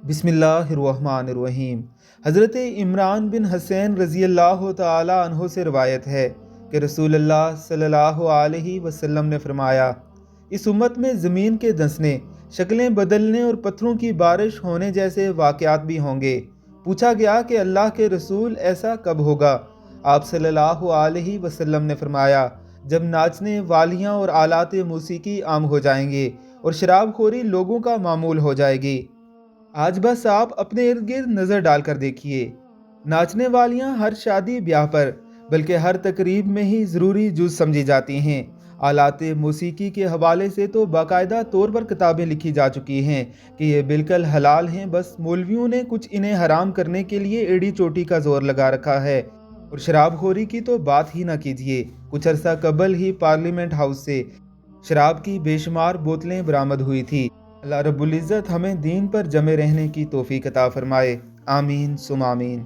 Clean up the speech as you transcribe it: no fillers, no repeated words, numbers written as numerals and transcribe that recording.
बिस्मिल्लाहिर्रहमानिर्रहीम। हज़रत इमरान बिन हुसैन रज़ी अल्लाह ताला अन्हो से रवायत है कि रसूलुल्लाह सल्लल्लाहु अलैहि वसल्लम ने फरमाया, इस उम्मत में ज़मीन के धंसने, शक्लें बदलने और पत्थरों की बारिश होने जैसे वाक़यात भी होंगे। पूछा गया कि अल्लाह के रसूल ऐसा कब होगा? आप सल्लल्लाहु अलैहि वसल्लम ने फरमाया, जब नाचने वालियाँ और आलात मौसीकी आम हो जाएंगे और शराबखोरी लोगों का मामूल हो जाएगी। आज बस आप अपने इर्द गिर्द नज़र डालकर देखिए, नाचने वालियाँ हर शादी ब्याह पर बल्कि हर तकरीब में ही ज़रूरी जुज़ समझी जाती हैं। आलात मौसीकी के हवाले से तो बाकायदा तौर पर किताबें लिखी जा चुकी हैं कि ये बिल्कुल हलाल हैं, बस मौलवियों ने कुछ इन्हें हराम करने के लिए एड़ी चोटी का जोर लगा रखा है। और शराबखोरी की तो बात ही ना कीजिए। कुछ अरसा कबल ही पार्लियामेंट हाउस से शराब की बेशुमार बोतलें बरामद हुई थी। अल्लाह रब्बुल इज़्ज़त हमें दीन पर जमे रहने की तौफीक अता फरमाए। आमीन सुम आमीन।